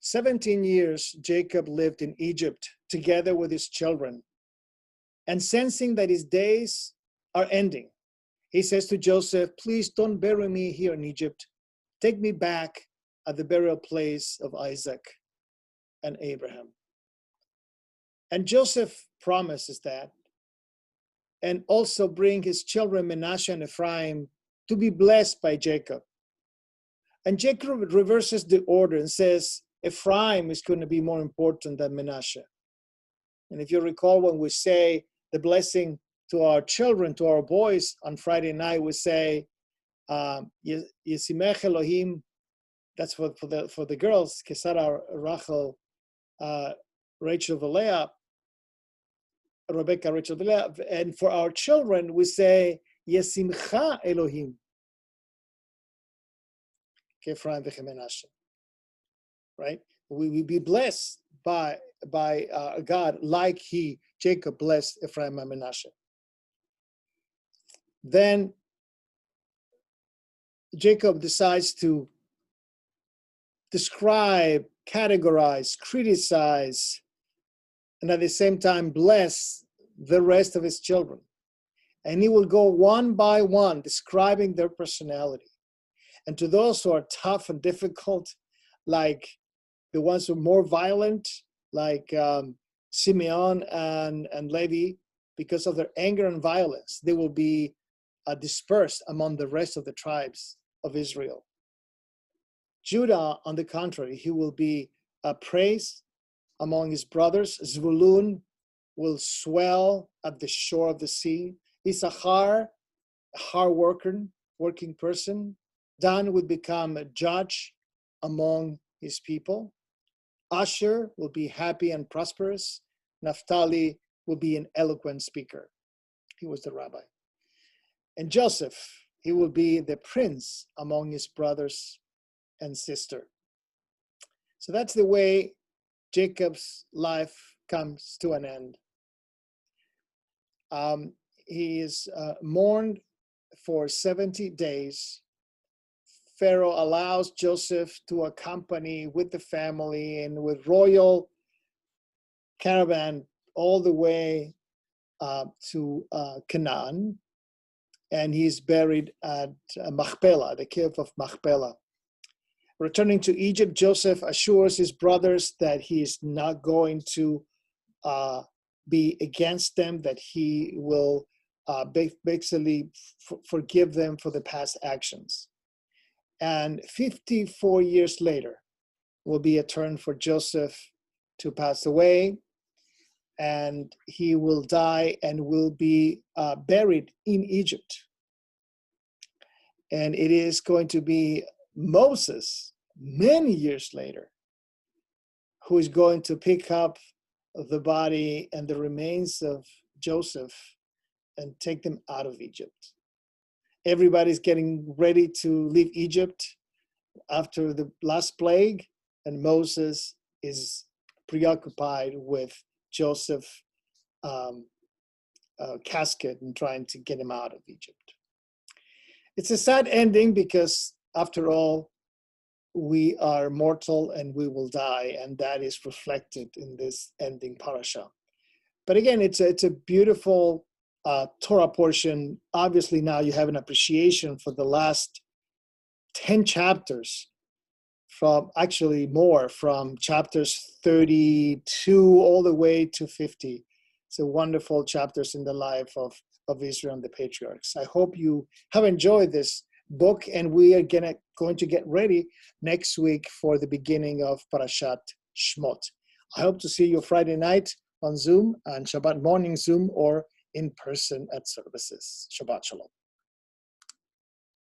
17 years Jacob lived in Egypt together with his children, and sensing that his days are ending, he says to Joseph, please don't bury me here in Egypt. Take me back at the burial place of Isaac and Abraham. And Joseph promises that, and also bring his children Manasseh and Ephraim to be blessed by Jacob. And Jacob reverses the order and says Ephraim is going to be more important than Manasseh. And if you recall, when we say the blessing to our children, to our boys on Friday night, we say Yesimech Elohim. That's for the girls, Kesara, Rachel, Rachel, Leah, Rebecca, Rachel, Leah. And for our children, we say Yesimcha Elohim. Ephraim v'Menashe. Right? We will be blessed by God like Jacob blessed Ephraim and Manasseh. Then Jacob decides to describe, categorize, criticize, and at the same time bless the rest of his children. And he will go one by one describing their personality. And to those who are tough and difficult, like the ones who are more violent, like Simeon and Levi, because of their anger and violence, they will be dispersed among the rest of the tribes of Israel. Judah, on the contrary, he will be praised among his brothers. Zvulun will swell at the shore of the sea. Issachar, a hard-working person. Dan would become a judge among his people. Asher will be happy and prosperous. Naphtali will be an eloquent speaker. He was the rabbi. And Joseph, he will be the prince among his brothers and sister. So that's the way Jacob's life comes to an end. He is mourned for 70 days. Pharaoh allows Joseph to accompany with the family and with royal caravan all the way to Canaan. And he's buried at Machpelah, the cave of Machpelah. Returning to Egypt, Joseph assures his brothers that he is not going to be against them, that he will basically forgive them for the past actions. And 54 years later will be a turn for Joseph to pass away, and he will die and will be buried in Egypt. And it is going to be Moses, many years later, who is going to pick up the body and the remains of Joseph and take them out of Egypt. Everybody's getting ready to leave Egypt after the last plague, and Moses is preoccupied with Joseph's casket and trying to get him out of Egypt. It's a sad ending because, after all, we are mortal and we will die, and that is reflected in this ending parasha. But again, it's a beautiful Torah portion. Obviously, now you have an appreciation for the last 10 chapters, from chapters 32 all the way to 50. It's a wonderful chapters in the life of Israel and the patriarchs. I hope you have enjoyed this book, and we are going to get ready next week for the beginning of Parashat Shmot. I hope to see you Friday night on Zoom, and Shabbat morning Zoom, or in person at services. Shabbat Shalom.